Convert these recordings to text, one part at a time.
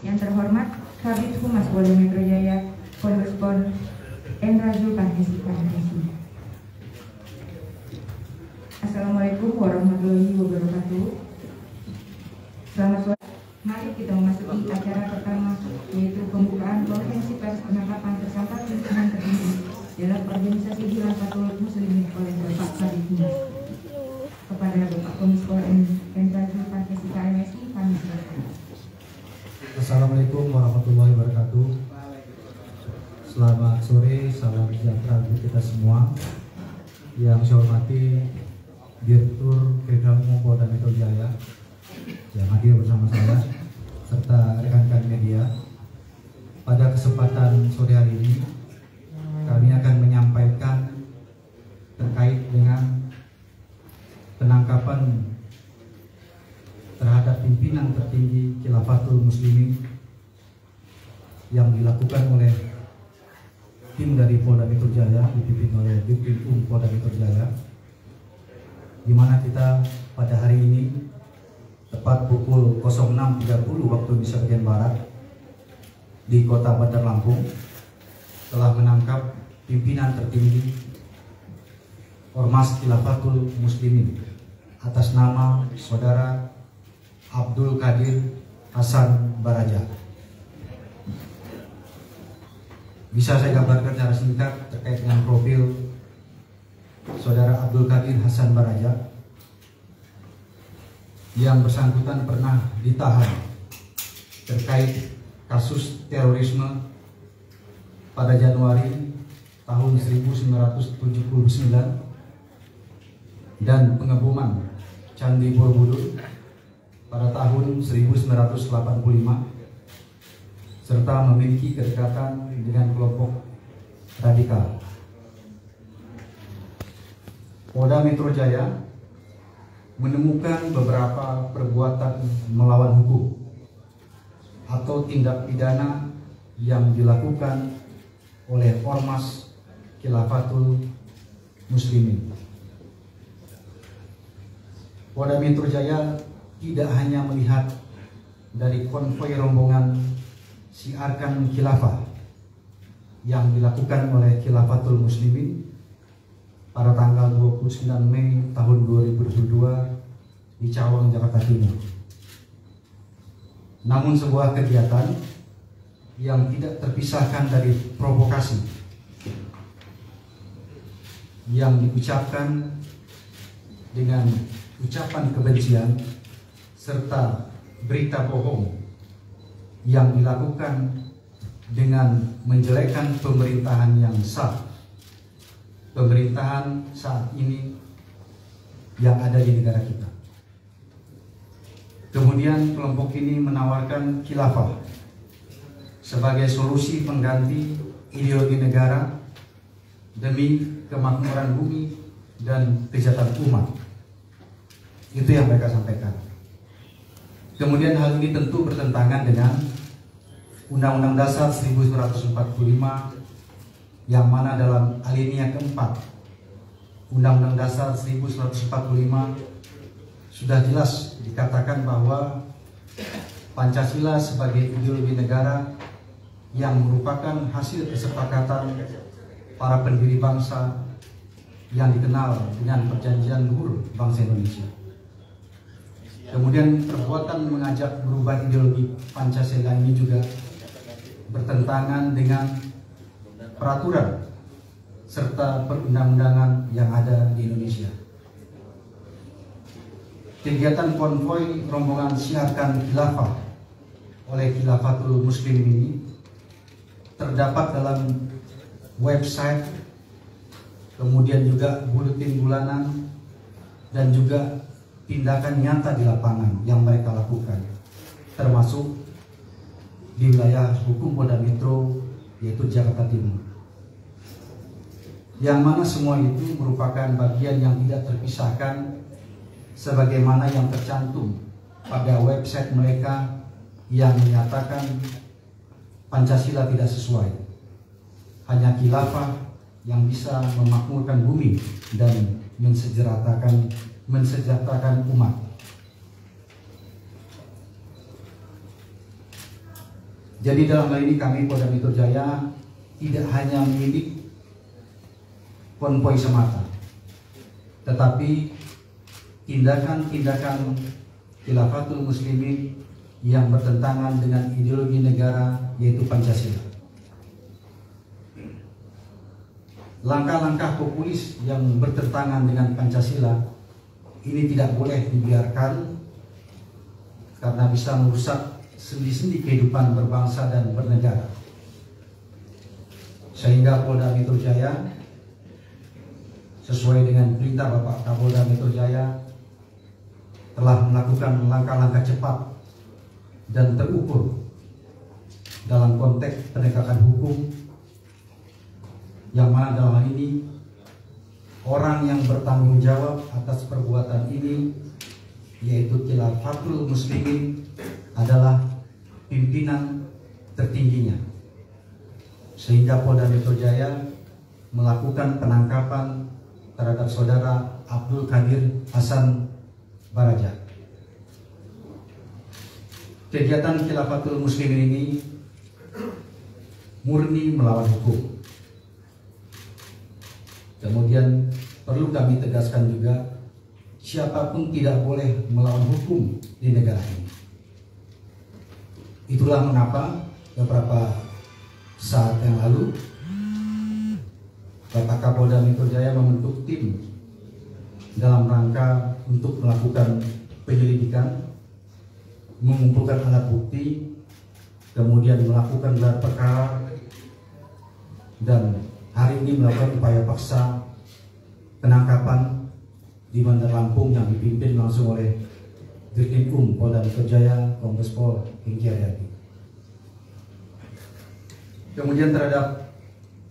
Yang terhormat Kabid Humas Polda Metro Jaya, Kombespol Endra Zulkarnain. Assalamualaikum warahmatullahi wabarakatuh. Selamat sore. Mari kita memasuki acara pertama, yaitu pembukaan konferensi pers penangkapan tersangka pimpinan tertinggi dalam organisasi Khilafatul Muslimin oleh Bapak Kabid Humas. Kepada Bapak Kombespol Endra Zulkarnain KMSI, kami silakan. Assalamualaikum warahmatullahi wabarakatuh. Selamat sore, salam sejahtera untuk kita semua. Yang saya hormati Direktur Kriminal Umum Polda Metro Jaya yang hadir bersama saya serta rekan-rekan media. Pada kesempatan sore hari ini kami akan menyampaikan terkait dengan penangkapan terhadap pimpinan tertinggi Khilafatul Muslimin yang dilakukan oleh tim dari Polda Metro Jaya dipimpin oleh Ditkrim Polda Metro Jaya, di mana kita pada hari ini tepat pukul 06.30 waktu Indonesia bagian Barat di Kota Bandar Lampung telah menangkap pimpinan tertinggi Ormas Khilafatul Muslimin atas nama Saudara Abdul Qadir Hasan Baraja. Bisa saya gambarkan secara singkat terkait dengan profil Saudara Abdul Qadir Hasan Baraja. Yang bersangkutan pernah ditahan terkait kasus terorisme pada Januari tahun 1979 dan pengeboman Candi Borobudur pada tahun 1985, serta memiliki kedekatan dengan kelompok radikal. Polda Metro Jaya menemukan beberapa perbuatan melawan hukum atau tindak pidana yang dilakukan oleh Ormas Khilafatul Muslimin. Polda Metro Jaya tidak hanya melihat dari konvoi rombongan Siarkan Khilafah yang dilakukan oleh Khilafatul Muslimin pada tanggal 29 Mei tahun 2022 di Cawang, Jakarta Timur. Namun sebuah kegiatan yang tidak terpisahkan dari provokasi yang diucapkan dengan ucapan kebencian serta berita bohong yang dilakukan dengan menjelekkan pemerintahan yang sah, pemerintahan saat ini yang ada di negara kita. Kemudian kelompok ini menawarkan khilafah sebagai solusi pengganti ideologi negara demi kemakmuran bumi dan kesejahteraan umat. Itu yang mereka sampaikan. Kemudian hal ini tentu bertentangan dengan Undang-Undang Dasar 1945 yang mana dalam alinea keempat Undang-Undang Dasar 1945 sudah jelas dikatakan bahwa Pancasila sebagai ideologi negara yang merupakan hasil kesepakatan para pendiri bangsa yang dikenal dengan Perjanjian Luhur Bangsa Indonesia. Kemudian perbuatan mengajak berubah ideologi Pancasila ini juga bertentangan dengan peraturan serta perundang-undangan yang ada di Indonesia. Kegiatan konvoi rombongan Siarkan Khilafah oleh Khilafatul Muslim ini terdapat dalam website, kemudian juga buletin bulanan, dan juga tindakan nyata di lapangan yang mereka lakukan, termasuk di wilayah hukum Polda Metro, yaitu Jakarta Timur. Yang mana semua itu merupakan bagian yang tidak terpisahkan sebagaimana yang tercantum pada website mereka yang menyatakan Pancasila tidak sesuai. Hanya khilafah yang bisa memakmurkan bumi dan mensejahterakan umat. Jadi dalam hal ini kami Polda Metro Jaya tidak hanya milik konvoi semata, tetapi tindakan-tindakan Khilafatul Muslimin yang bertentangan dengan ideologi negara, yaitu Pancasila. Langkah-langkah populis yang bertentangan dengan Pancasila ini tidak boleh dibiarkan karena bisa merusak sendi-sendi kehidupan berbangsa dan bernegara. Sehingga Polda Metro Jaya sesuai dengan perintah Bapak Kapolda Metro Jaya telah melakukan langkah-langkah cepat dan terukur dalam konteks penegakan hukum, yang mana dalam hal ini orang yang bertanggung jawab atas perbuatan ini yaitu Khilafatul Muslimin adalah pimpinan tertingginya, sehingga Polda Metro Jaya melakukan penangkapan terhadap saudara Abdul Qadir Hasan Baraja. Kegiatan Khilafatul Muslimin ini murni melawan hukum. Kemudian perlu kami tegaskan juga, siapapun tidak boleh melawan hukum di negara ini. Itulah mengapa beberapa saat yang lalu Bapak Kapolda Metro Jaya membentuk tim dalam rangka untuk melakukan penyelidikan, mengumpulkan alat bukti, kemudian melakukan gelar perkara, dan hari ini melakukan upaya paksa penangkapan di Bandar Lampung yang dipimpin langsung oleh Dirkrimum Polda Metro Jaya, Kombes Pol Hengki Haryadi. Kemudian terhadap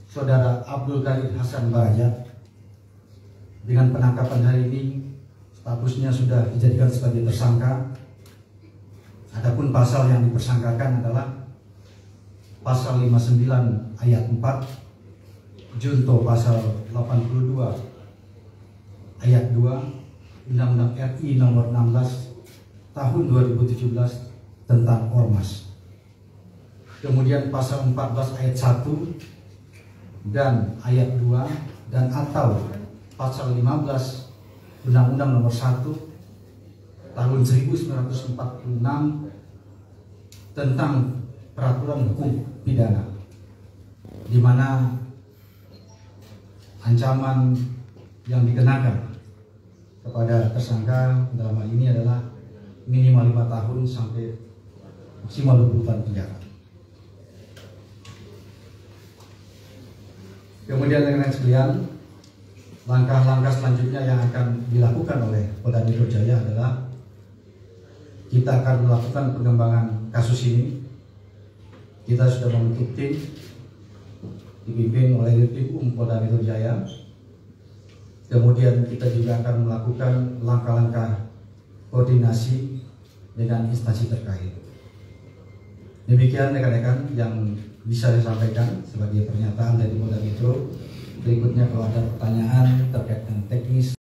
saudara Abdul Qadir Hasan Baraja, dengan penangkapan hari ini statusnya sudah dijadikan sebagai tersangka. Adapun pasal yang dipersangkakan adalah pasal 59 ayat 4, junto pasal 82 ayat 2 Undang-Undang RI nomor 16 tahun 2017 tentang Ormas. Kemudian pasal 14 ayat 1 dan ayat 2 dan atau pasal 15 Undang-Undang nomor 1 tahun 1946 tentang peraturan hukum pidana, di mana ancaman yang dikenakan kepada tersangka dalam hal ini adalah minimal 5 tahun sampai maksimal 20 tahun penjara. Kemudian rekan-rekan sekalian, langkah-langkah selanjutnya yang akan dilakukan oleh Polda Metro Jaya adalah kita akan melakukan pengembangan kasus ini. Kita sudah membentuk tim dipimpin oleh Dirkrimum Polda Metro Jaya. Kemudian kita juga akan melakukan langkah-langkah koordinasi dengan instansi terkait. Demikian rekan-rekan yang bisa saya sampaikan sebagai pernyataan dari Polda Metro. Berikutnya kalau ada pertanyaan terkait dengan teknis